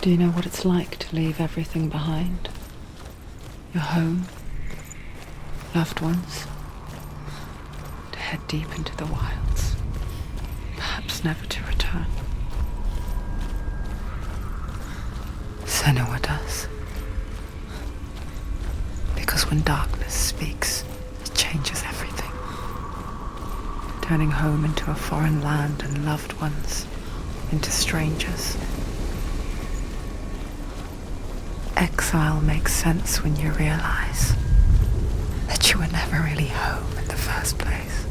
Do you know what it's like to leave everything behind? Your home, loved ones, to head deep into the wilds, perhaps never to return. Senua does. Because when darkness speaks, it changes everything, turning home into a foreign land and loved ones into strangers. Exile makes sense when you realize that you were never really home in the first place.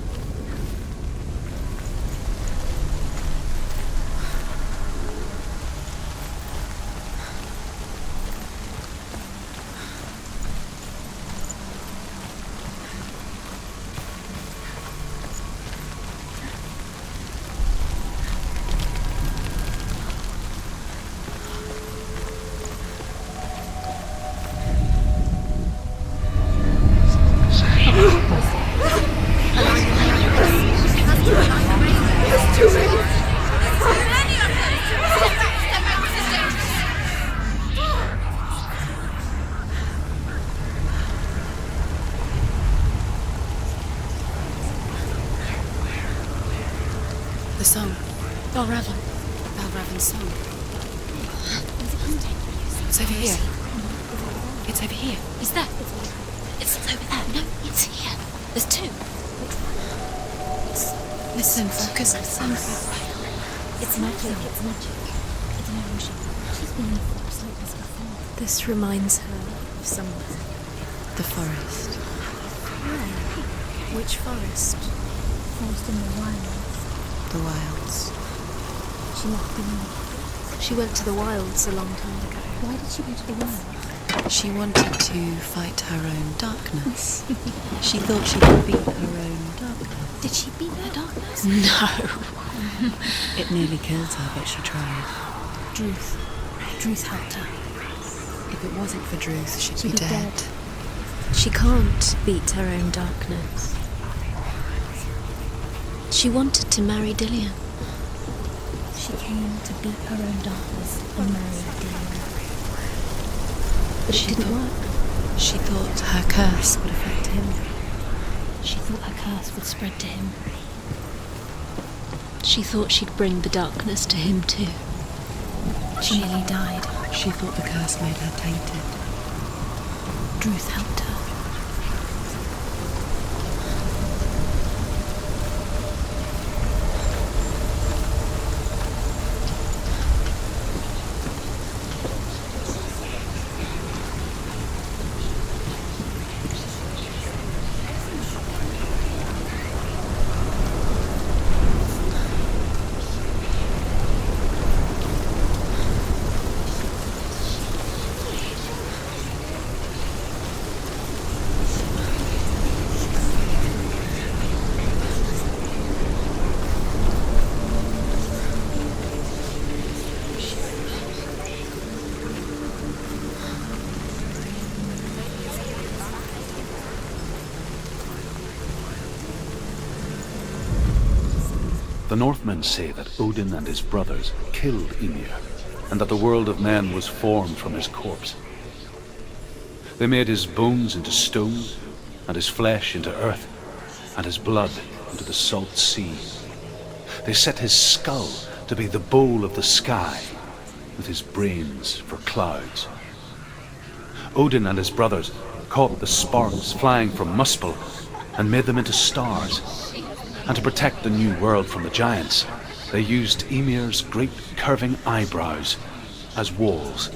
The song. Valravan's song. It's over here. It's over here. Is that? It's over there. No, it's here. There's two. Listen, focus. It's magic. It's magic. It's an illusion. She's been in a forest like this before. This reminds her of somewhere. The forest. Where? Which forest? Forest in the wilds. The wilds. She must be new. She went to the wilds a long time ago. Why did she go to the wilds? She wanted to fight her own darkness. She thought she could beat her own darkness. Did she beat her darkness? No. It nearly killed her, but she tried. Druth helped her. If it wasn't for Druth, she'd be dead. She can't beat her own darkness. She wanted to marry Dillian. She came to beat her own darkness and marry Dillian. But it didn't work. She thought her curse would affect him. She thought her curse would spread to him. She thought she'd bring the darkness to him too. She nearly died. She thought the curse made her tainted. Druth helped her. The Northmen say that Odin and his brothers killed Ymir, and that the world of men was formed from his corpse. They made his bones into stone, and his flesh into earth, and his blood into the salt sea. They set his skull to be the bowl of the sky, with his brains for clouds. Odin and his brothers caught the sparks flying from Muspel and made them into stars. And to protect the new world from the giants, they used Ymir's great curving eyebrows as walls.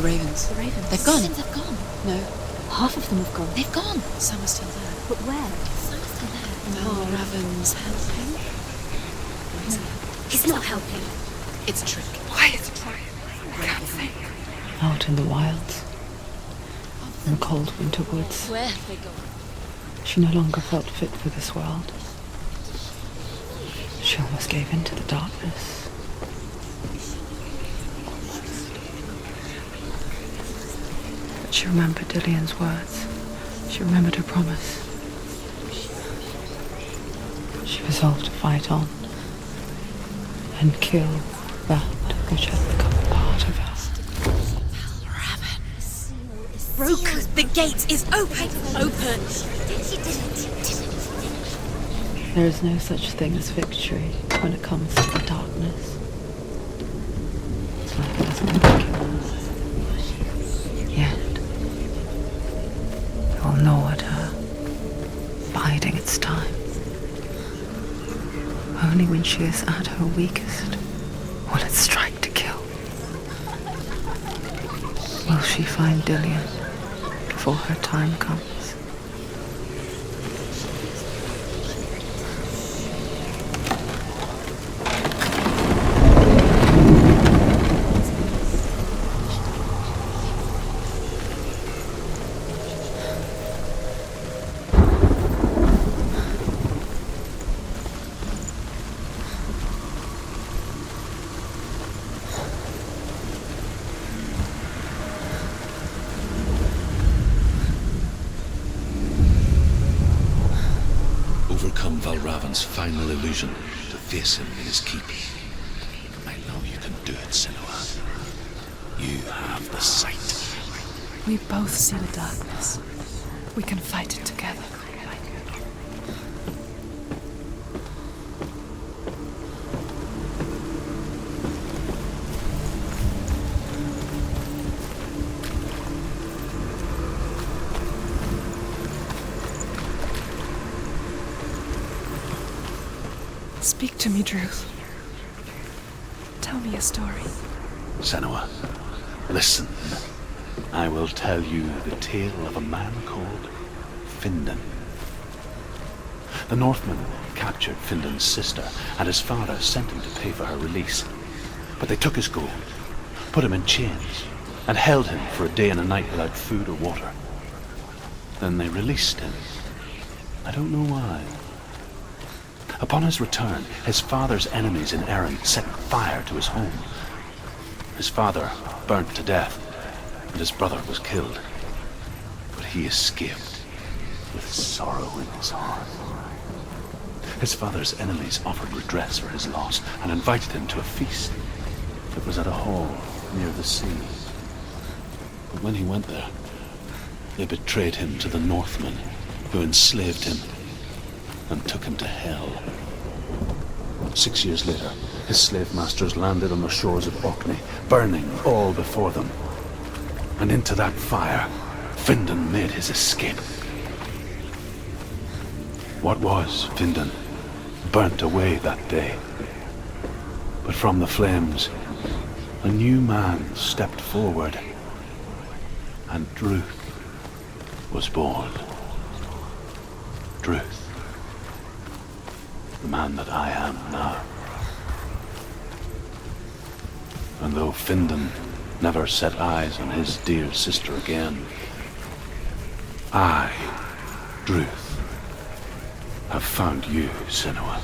The ravens. The ravens. They've gone. They've gone. No, Half of them have gone. They've gone. some are still there. But where? Some are still there. Valravan's helping? He's not helping. It's a trick. Why is it trying? I can't think. Out in the wilds, in the cold winter woods, Where have they gone? she no longer felt fit for this world. She almost gave in to the darkness. But she remembered Dillian's words. She remembered her promise. She resolved to fight on and kill that which had become a part of her. Broken. The gate is open. Open. There is no such thing as victory when it comes to the darkness. It's like it doesn't want to kill us. Yet, it will gnaw at her, biding its time. Only when she is at her weakest will it strike to kill. Will she find Dillian before her time comes? Overcome Valravan's final illusion to face him in his keep. I know you can do it, Senua. You have the sight. We both see the darkness. We can fight it together. Speak to me, Druth. Tell me a story. Senua, listen. I will tell you the tale of a man called Findan. The Northmen captured Findan's sister, and his father sent him to pay for her release. But they took his gold, put him in chains, and held him for a day and a night without food or water. Then they released him. I don't know why. Upon his return, his father's enemies in Erin set fire to his home. His father burnt to death, and his brother was killed. But he escaped with sorrow in his heart. His father's enemies offered redress for his loss and invited him to a feast. It was at a hall near the sea. But when he went there, they betrayed him to the Northmen, who enslaved him and took him to hell. 6 years later, his slave masters landed on the shores of Orkney, burning all before them. And into that fire, Findan made his escape. What was Findan burnt away that day. But from the flames, a new man stepped forward, and Druth was born. Druth. The man that I am now. And though Findan never set eyes on his dear sister again, I, Druth, have found you, Senua.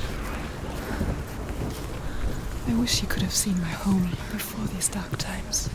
I wish you could have seen my home before these dark times.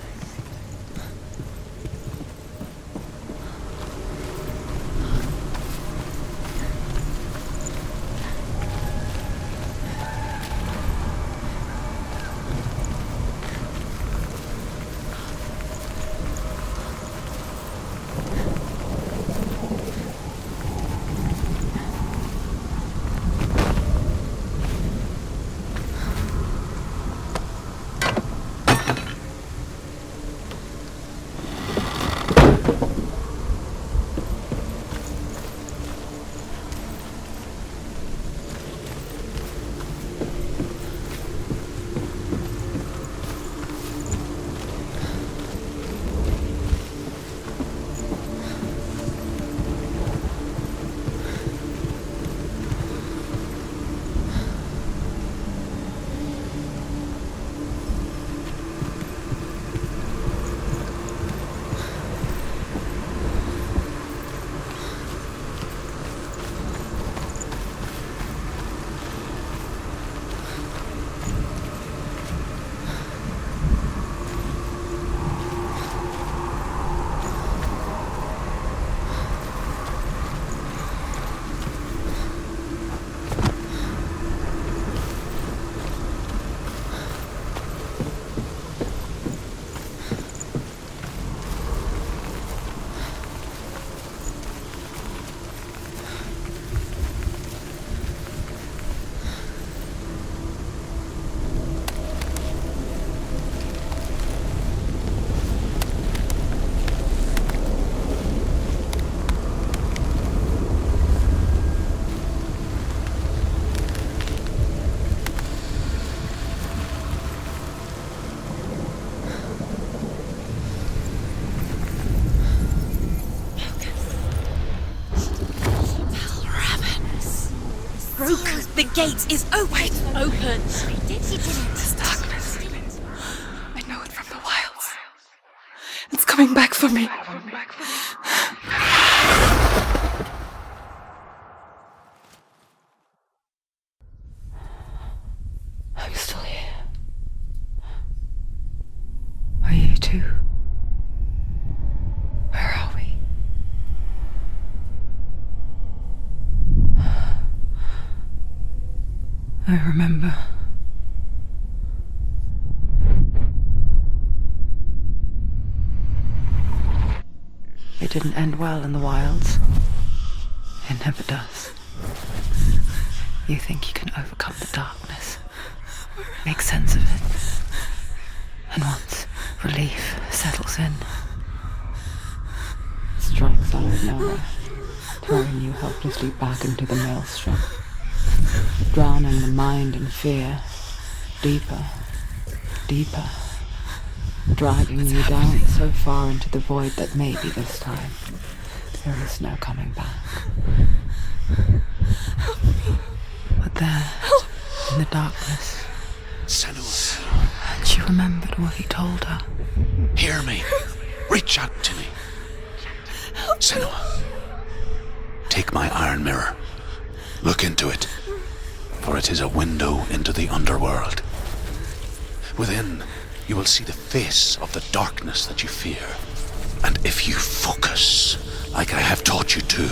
gate is open. Open. This darkness. I know it from the wilds. It's coming back for me. I'm still here. Are you too? Where are we? I remember. It didn't end well in the wilds. It never does. You think you can overcome the darkness, make sense of it, and once relief settles in, it strikes out of nowhere, throwing you helplessly back into the maelstrom, drowning the mind in fear, deeper, deeper, dragging you down so far into the void that maybe this time there is no coming back. But there, in the darkness, Senuas, and she remembered what he told her. hear me. Reach out to me. Senua, take my iron mirror. Look into it, for it is a window into the underworld. Within, you will see the face of the darkness that you fear. And if you focus, like I have taught you to,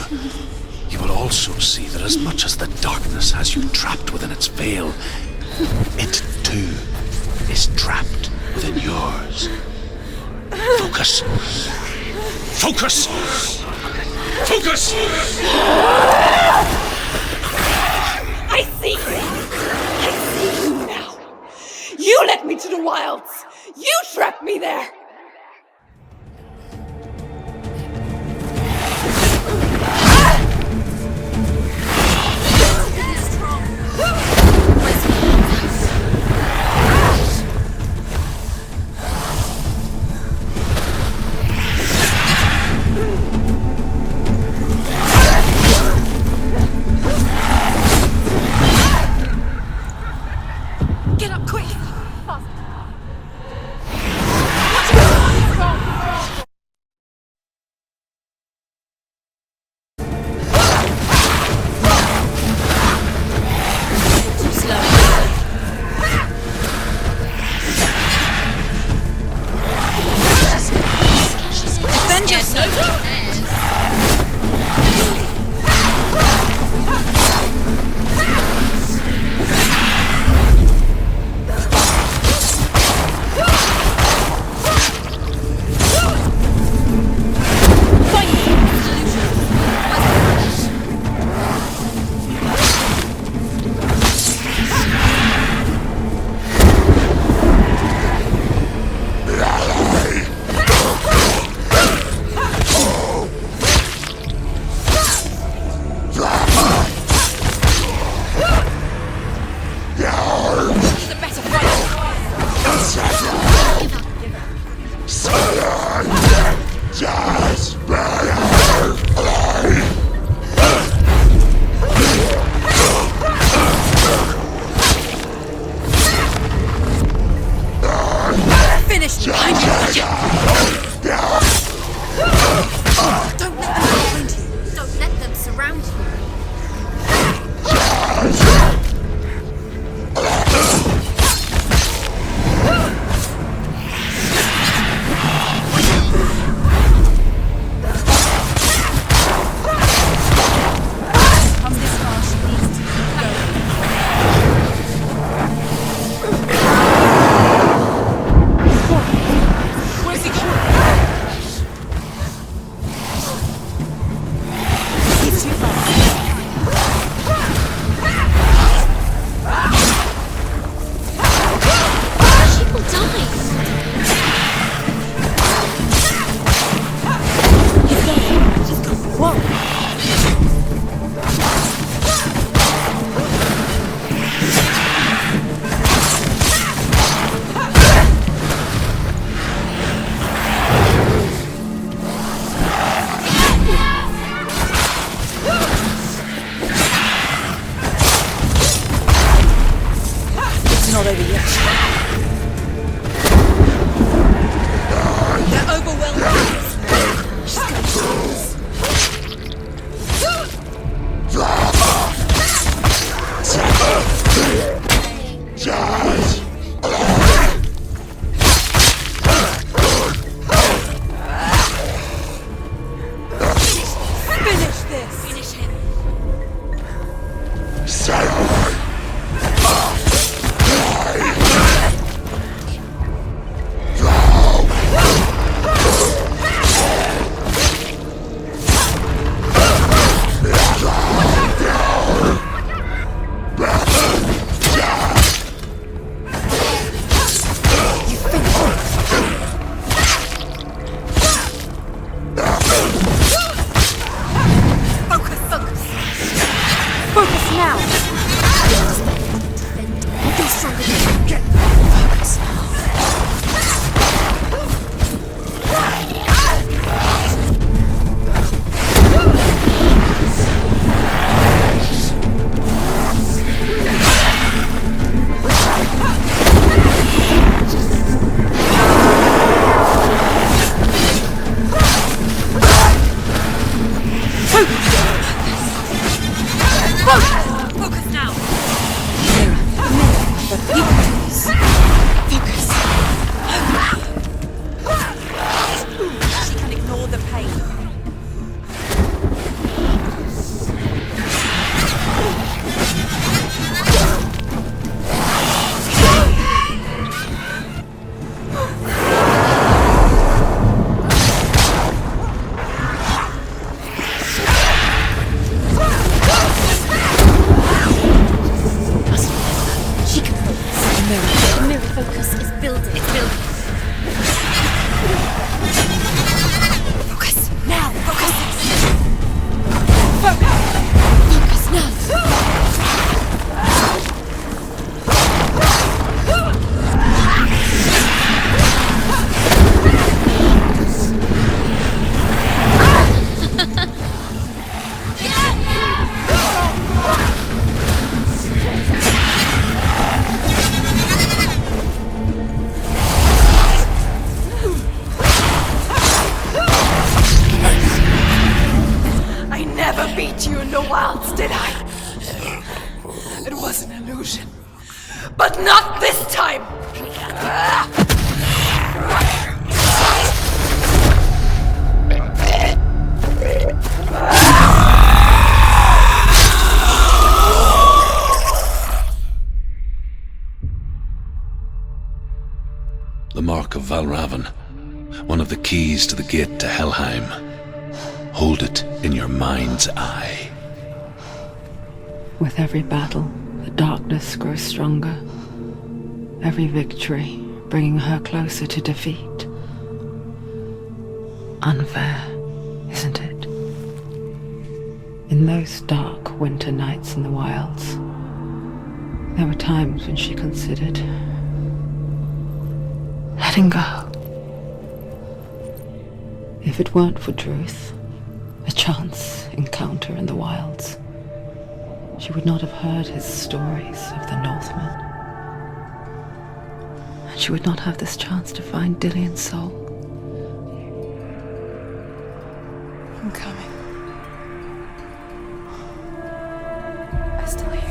you will also see that as much as the darkness has you trapped within its veil, it too is trapped within yours. Focus. Focus! Focus! I see you! I see you now! You led me to the wilds! You trapped me there! Get up quick! Too slow. Defend yourself! Finished! Don't let them behind you! Don't let them surround you! Focus now! You can do this. Focus. She can ignore the pain. She can focus. The mirror focus is building. It's building. Focus now! Focus! Focus now. I never beat you in the wilds, did I? It was an illusion. But not this time! The Mark of Valravan, one of the keys to the gate to Helheim. Hold it in your mind's eye. With every battle, the darkness grows stronger. Every victory bringing her closer to defeat. Unfair, isn't it? In those dark winter nights in the wilds, there were times when she considered letting go. If it weren't for Druth, a chance encounter in the wilds, she would not have heard his stories of the Northmen. And she would not have this chance to find Dillion's soul. I'm coming. I still hear you.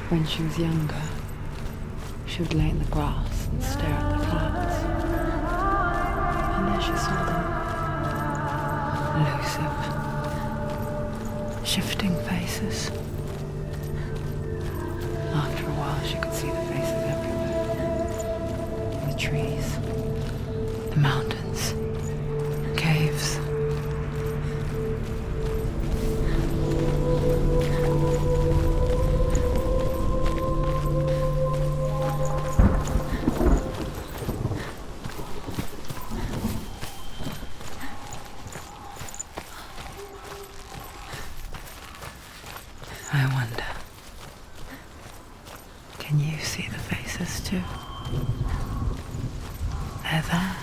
When she was younger, she would lay in the grass and stare at the clouds. And there she saw them. Elusive, shifting faces. After a while, she could see the faces everywhere. In the trees, the mountains, caves. I wonder, can you see the faces too? They're there,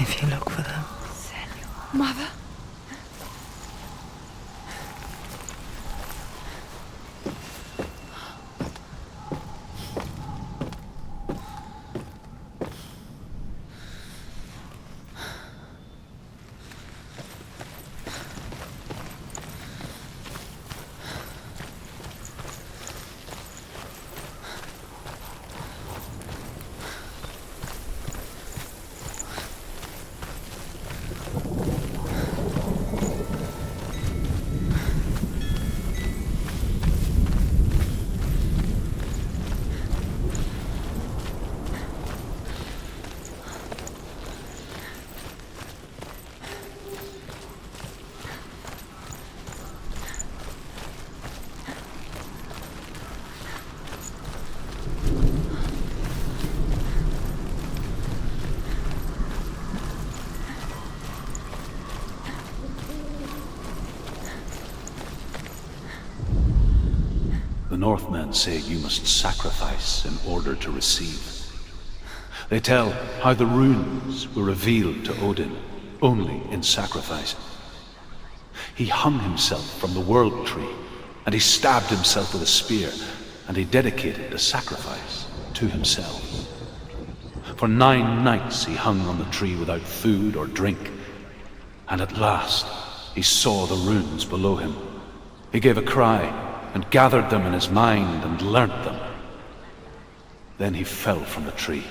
if you look for them. Mother? Northmen say you must sacrifice in order to receive. They tell how the runes were revealed to Odin only in sacrifice. He hung himself from the world tree, and he stabbed himself with a spear, and he dedicated the sacrifice to himself. For 9 nights he hung on the tree without food or drink, and at last he saw the runes below him. He gave a cry and gathered them in his mind and learnt them. Then he fell from the tree.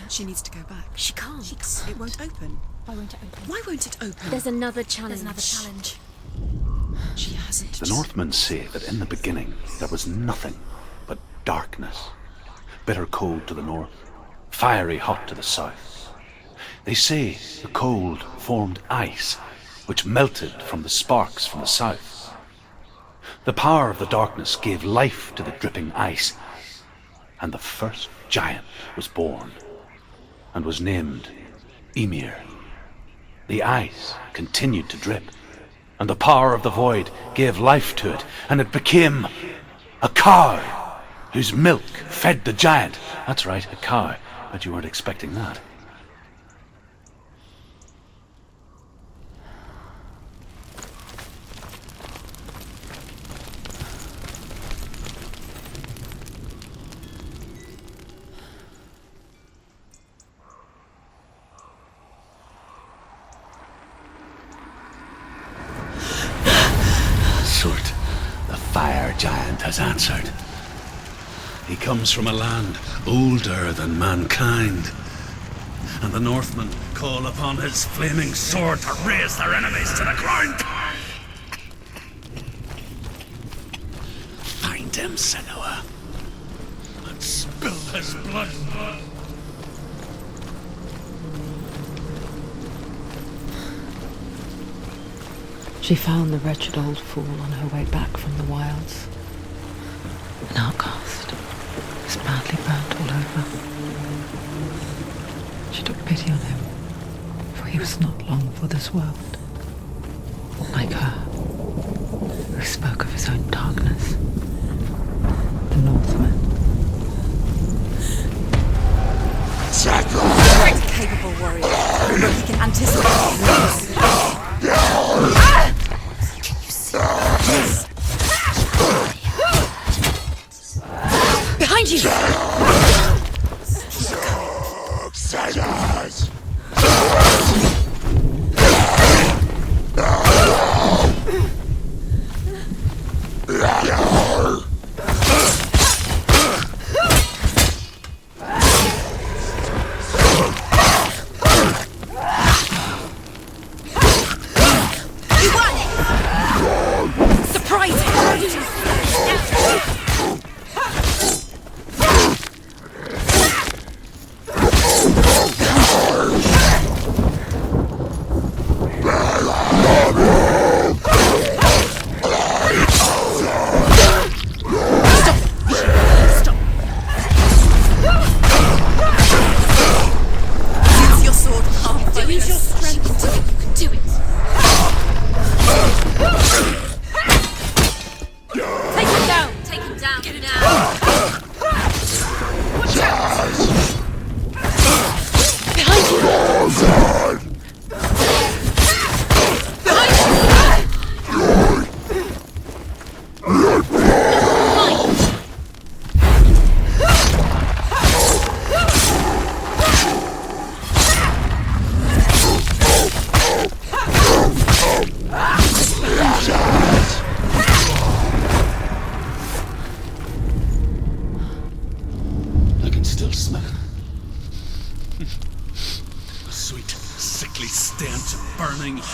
She needs to go back. She can't. It won't open. Why won't it open? Why won't it open? There's another challenge. She hasn't. The Northmen say that in the beginning there was nothing but darkness. Bitter cold to the north, fiery hot to the south. They say the cold formed ice, which melted from the sparks from the south. The power of the darkness gave life to the dripping ice, and the first giant was born, and was named Ymir. The ice continued to drip, and the power of the void gave life to it, and it became a cow, whose milk fed the giant. That's right, a cow. Bet you weren't expecting that. fire giant has answered. He comes from a land older than mankind, and the Northmen call upon his flaming sword to raze their enemies to the ground. Find him, Senua, and spill his blood. She found the wretched old fool on her way back from the wilds. An outcast, was badly burnt all over. She took pity on him, for he was not long for this world. Like her, who spoke of his own darkness. The Northman. Great capable warrior. He can anticipate moves. Can you see this? Behind you!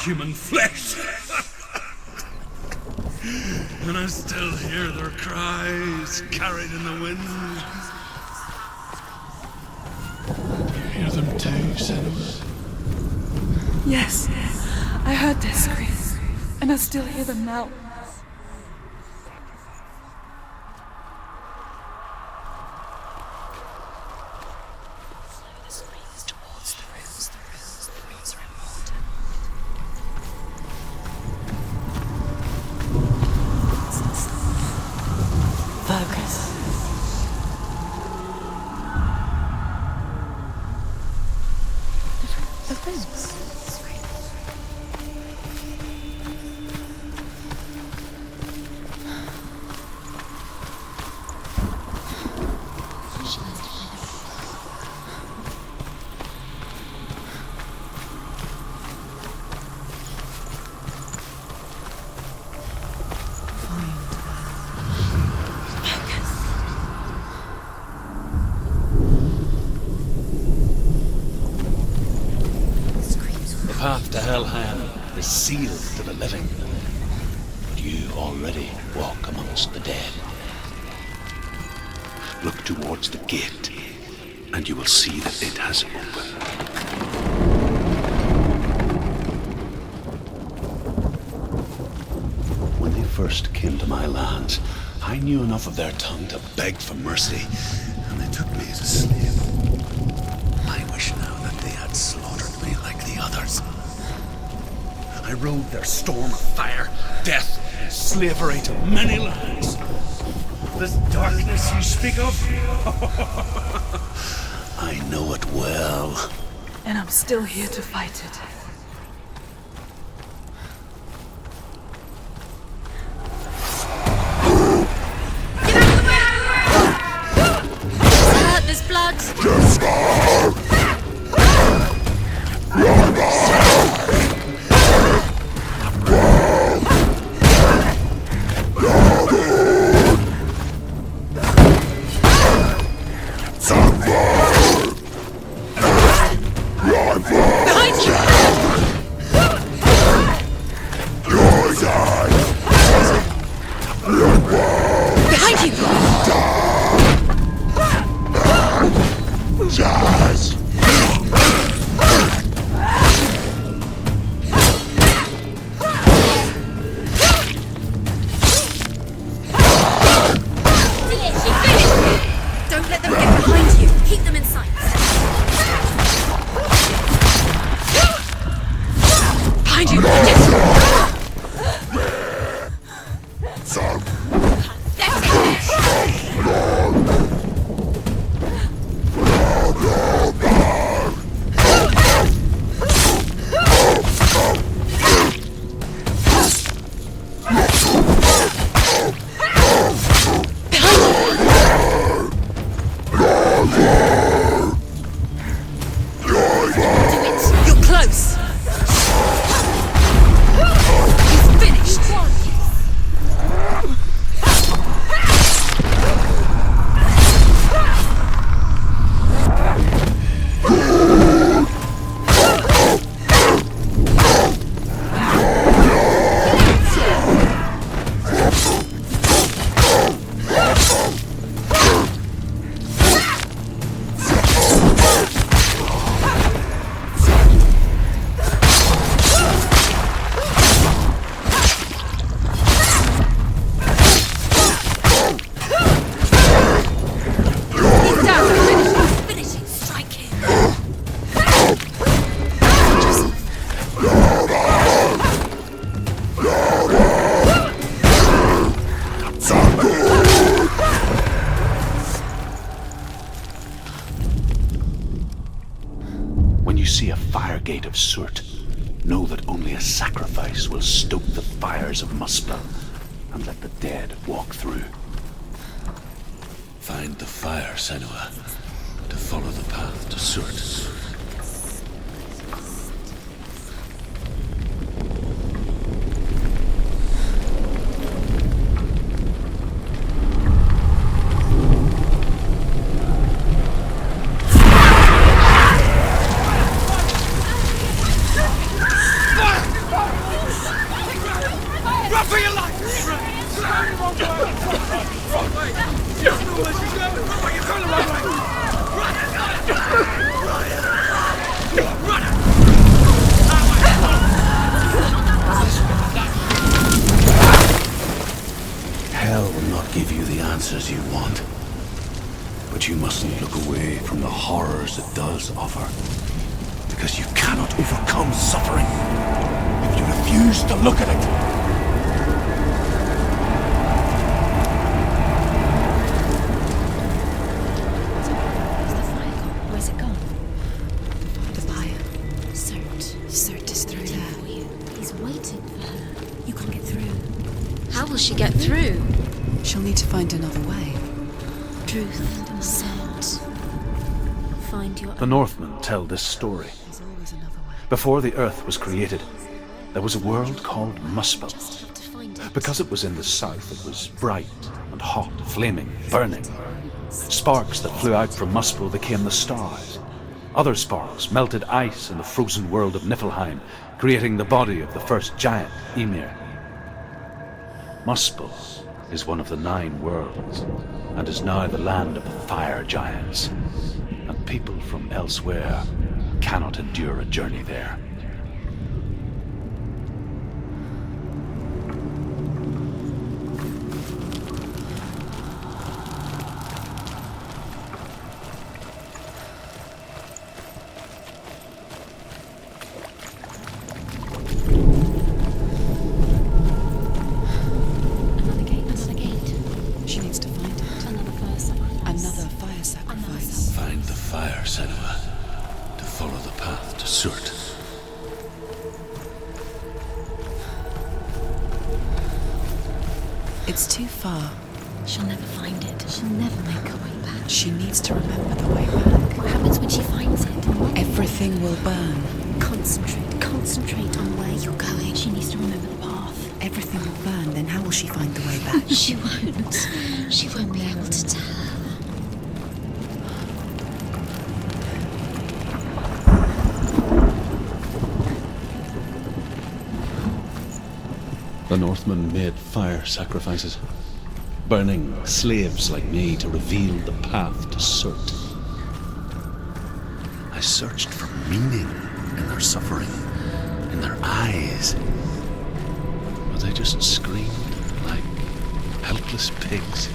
Human flesh. And I still hear their cries carried in the wind. You hear them too, Senuas? Yes, I heard their screams, and I still hear them now. The path to Helheim is sealed to the living, but you already walk amongst the dead. Look towards the gate, and you will see that it has opened. When they first came to my lands, I knew enough of their tongue to beg for mercy, and they took me as a slave. I wish now that they had slaughtered me like the others. I rode their storm of fire, death, and slavery to many lands. This darkness you speak of, I know it well. And I'm still here to fight it. There's blood. You're close! He's finished! When you see a fire gate of soot, know that only a sacrifice will stoke the fires of Muspel and let the dead walk through. Find the fire, Senua, to follow the path to soot. Hell will not give you the answers you want. But you mustn't look away from the horrors it does offer. Because you cannot overcome suffering if you refuse to look at it. Where's it gone? The fire. Cert. Cert is through Waiting there. for you. He's waiting for her. You can't get through. How will she get through? She'll need to find another way. Truth. Scent. Find your The Northmen tell this story. There's always another way. Before the Earth was created, there was a world called Muspel. Just have to find it. Because it was in the south, it was bright and hot, flaming, burning. Sparks that flew out from Muspel became the stars. Other sparks melted ice in the frozen world of Niflheim, creating the body of the first giant, Ymir. Muspel is one of the 9 worlds, and is now the land of the fire giants. And people from elsewhere cannot endure a journey there. Another gate. Another gate. She needs to find it. Another fire sacrifice. Another fire sacrifice. Find the fire, Senua, to follow the path to Surt. It's too far. She'll never find it. She'll never make her way back. She needs to remember the way back. What happens when she finds it? Everything will burn. Concentrate. Concentrate on where you're going. She needs to remember the path. Everything will burn, then how will she find the way back? She won't. She won't be able to tell. The Northmen made fire sacrifices, burning slaves like me to reveal the path to Surt. I searched for meaning in their suffering, in their eyes, but they just screamed like helpless pigs.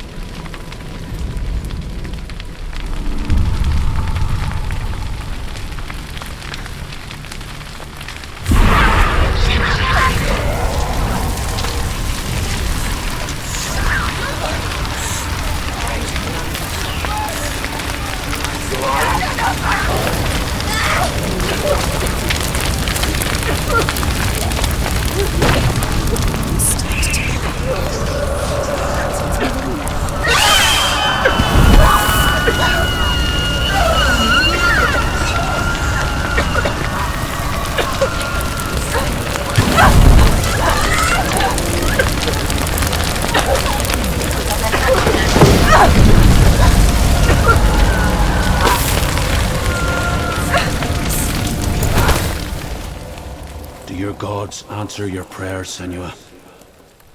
gods answer your prayers, Senua.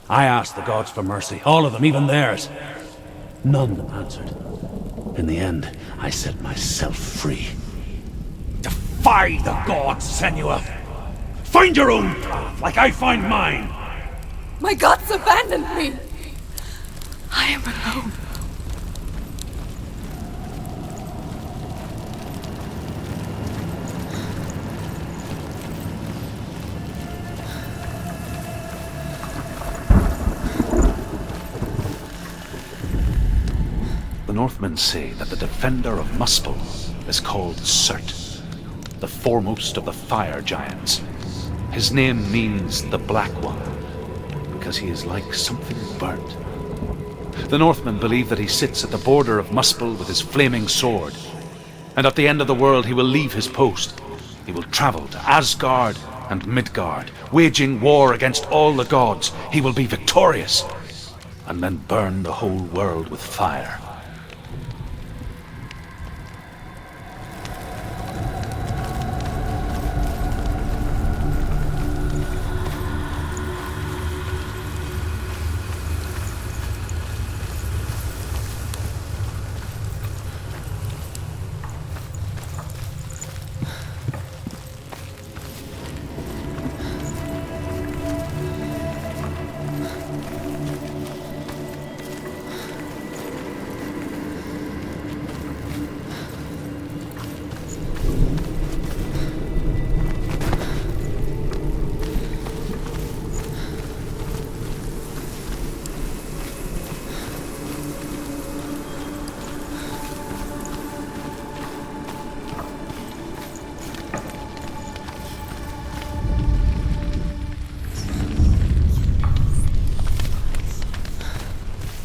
I asked the gods for mercy, all of them, even theirs. None answered. In the end, I set myself free. Defy the gods, Senua! Find your own path, like I find mine! My gods abandoned me! I am alone. The Northmen say that the defender of Muspel is called Surt, the foremost of the fire giants. His name means the Black One, because he is like something burnt. The Northmen believe that he sits at the border of Muspel with his flaming sword, and at the end of the world he will leave his post. He will travel to Asgard and Midgard, waging war against all the gods. He will be victorious, and then burn the whole world with fire.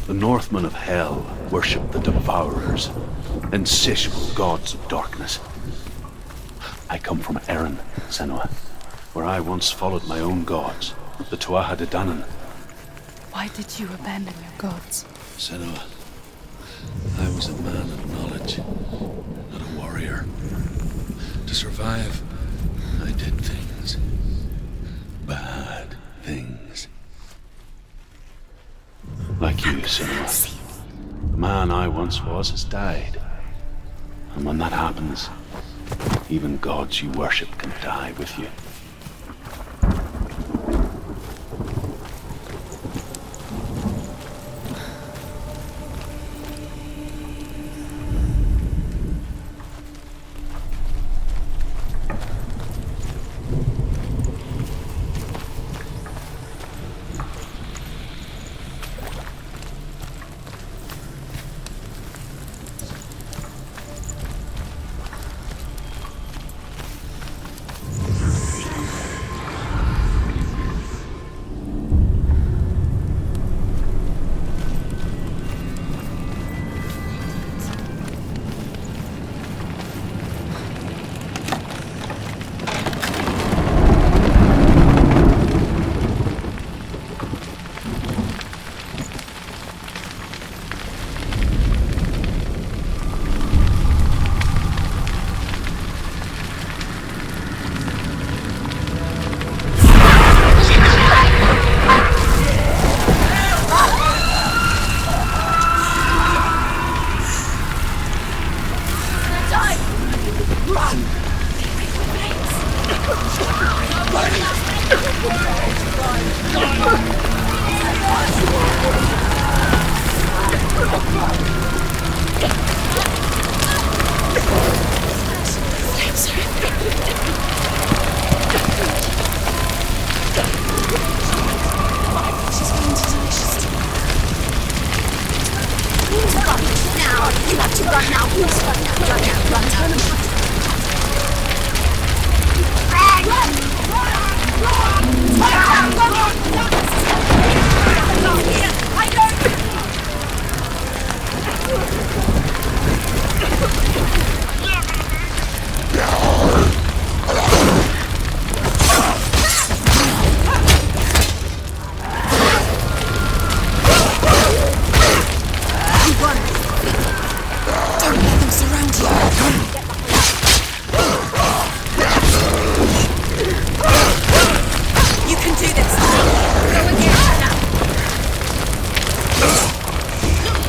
The Northmen of Hell worship the Devourers, insatiable gods of darkness. I come from Erin, Senua, where I once followed my own gods, the Tuatha De Danann. Why did you abandon your gods? Senua, I was a man of knowledge, not a warrior. To survive, I did things. Bad things. Like you, Senuas. The man I once was has died. And when that happens, even gods you worship can die with you.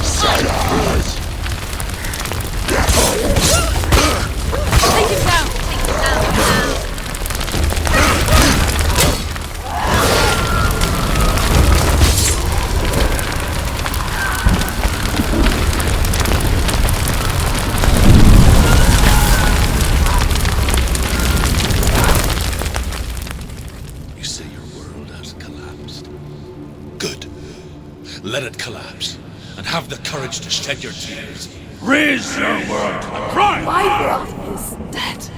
Senuas! Take him down! Take him down now! You say your world has collapsed. Good. Let it collapse, and have the courage to shed your tears. Raise your world to the prime! My world is dead.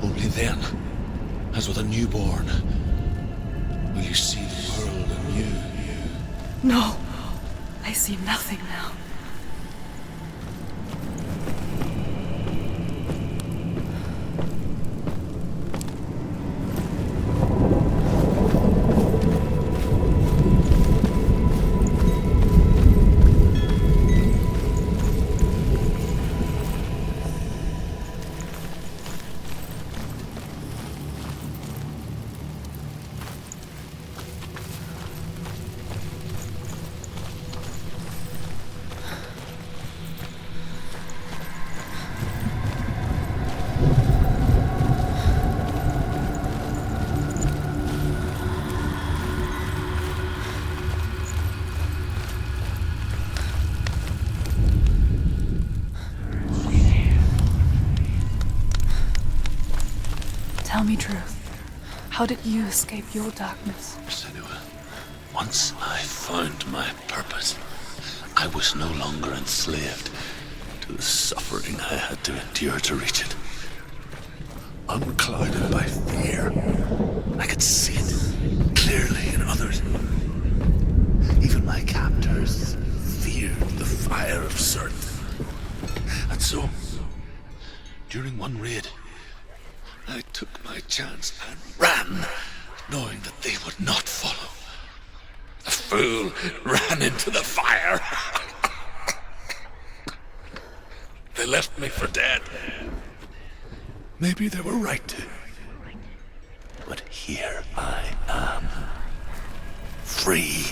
Only then, as with a newborn, will you see the world anew. No, I see nothing now. Tell me truth. How did you escape your darkness? Senua, once I found my purpose, I was no longer enslaved to the suffering I had to endure to reach it. Unclouded by fear, I could see it clearly in others. Even my captors feared the fire of Zerth. And so, during one raid, I took my chance and ran, knowing that they would not follow. The fool ran into the fire. They left me for dead. Maybe they were right to. But here I am, free.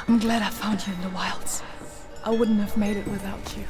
I'm glad I found you in the wilds. I wouldn't have made it without you.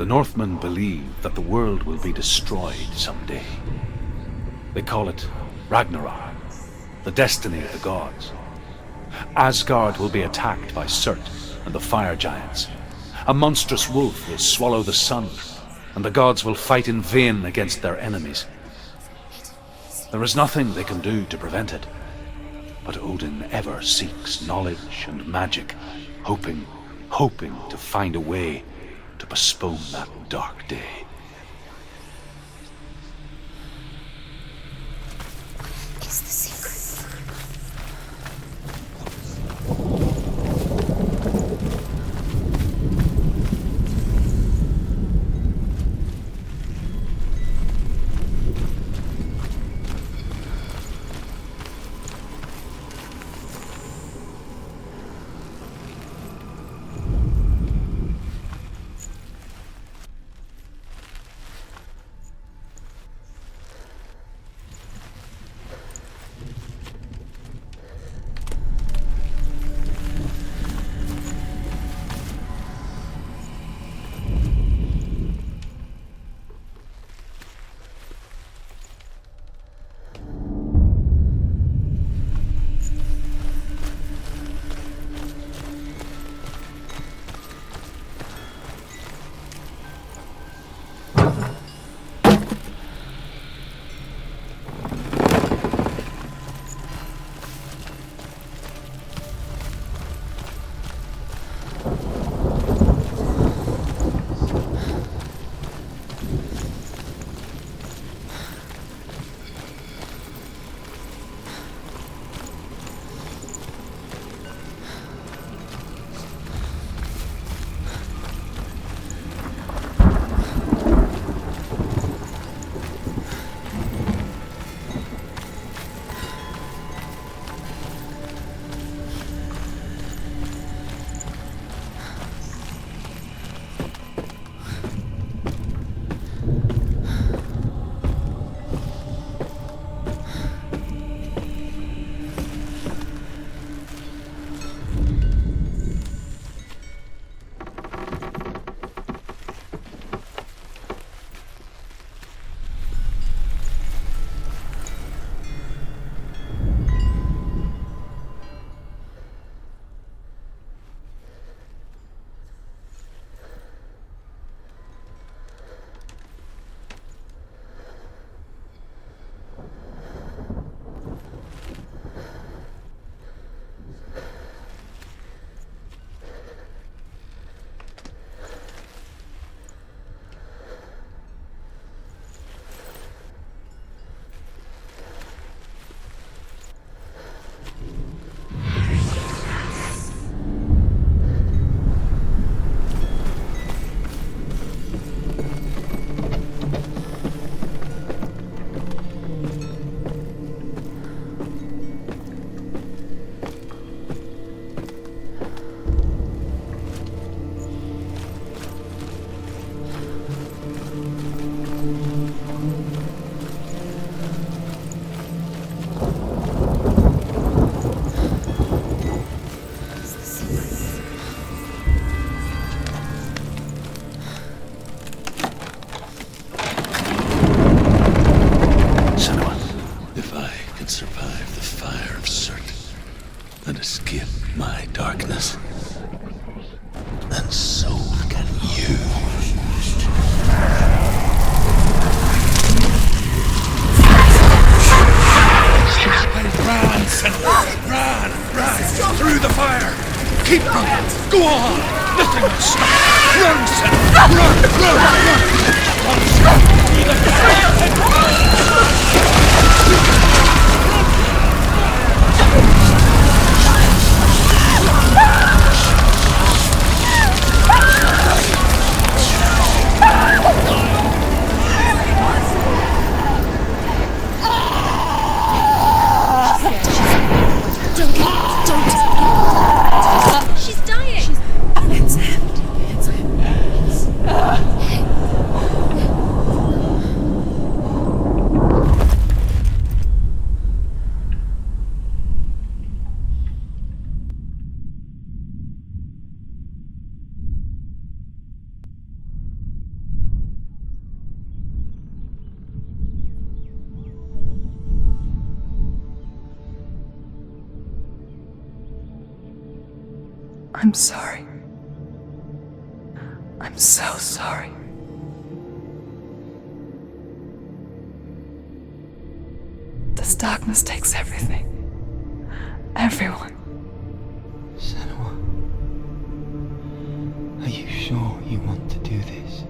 Northmen believe that the world will be destroyed someday. They call it Ragnarok, the destiny of the gods. Asgard will be attacked by Surt and the fire giants. A monstrous wolf will swallow the sun, and the gods will fight in vain against their enemies. There is nothing they can do to prevent it, but Odin ever seeks knowledge and magic, hoping to find a way to postpone that dark day. Is the secret? and escape my darkness. And so can you. Run, Senuas! Run! Through the fire! Keep running! Go on! Nothing will stop! Run, Senuas! Run! She's dying! It's empty. It's empty. I'm sorry. I'm so sorry. This darkness takes everything. Everyone. Senua, are you sure you want to do this?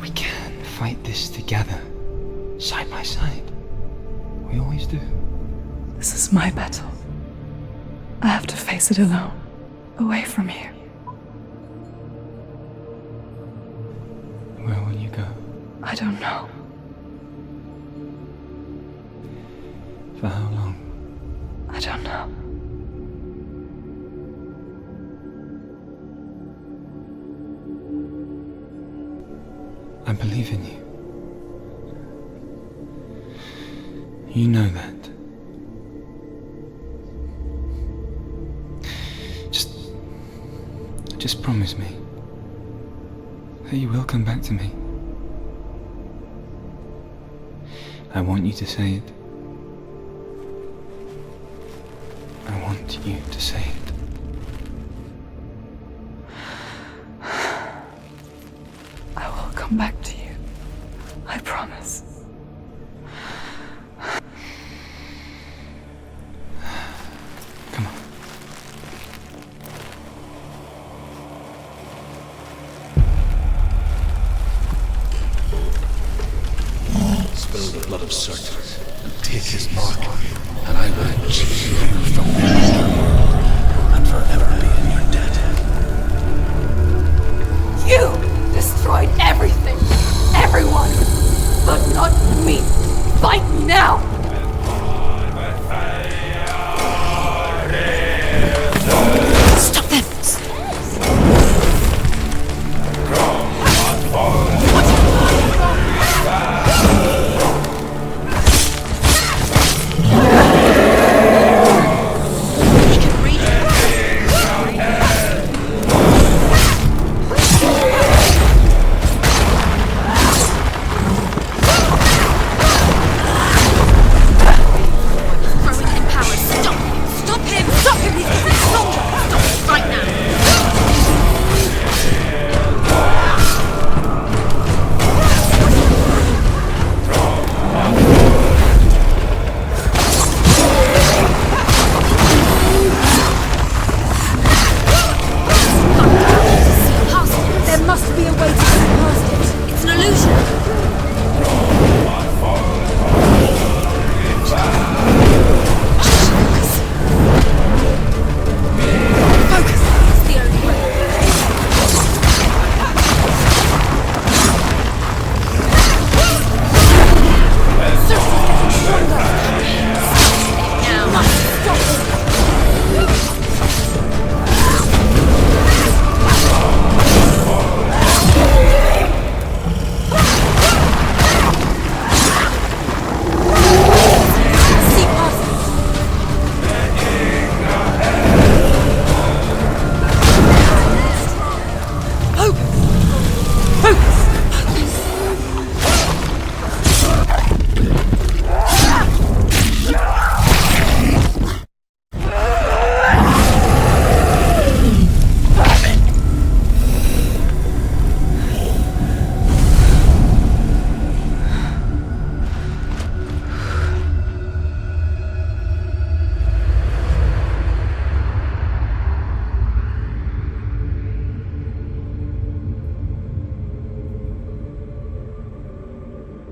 We can fight this together, side by side. We always do. This is my battle. I have to face it alone, away from you. Where will you go? I don't know. For how long? I don't know. I believe in you. You know that. Just promise me that you will come back to me. I want you to say it. I want you to say it. I will come back to you. I promise. Come on. Spill the blood of Certes and take his mark, and I will choose you from the underworld and forever be in your debt. You destroyed everything, everyone, but not me. Fight me now! Stop them!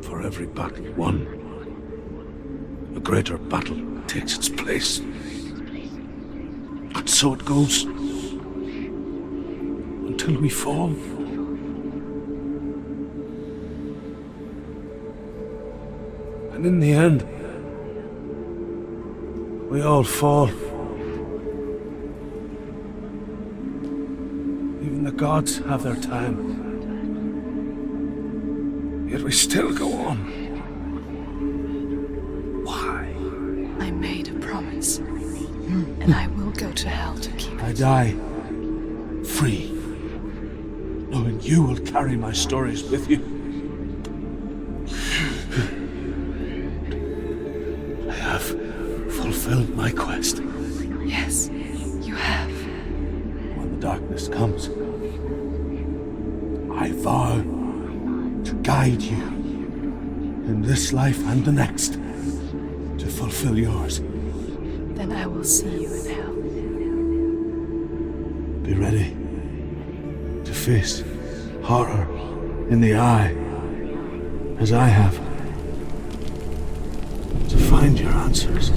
For every battle won, a greater battle takes its place. And so it goes. Until we fall. And in the end, we all fall. Even the gods have their time. Yet we still go on. Why? I made a promise, and I will go to hell to keep I it. die free, knowing you will carry my stories with you. I have fulfilled my quest. Yes, you have. darkness comes, I vow to guide you in this life and the next to fulfill yours. Then I will see you in hell. Be ready to face horror in the eye, as I have, to find your answers.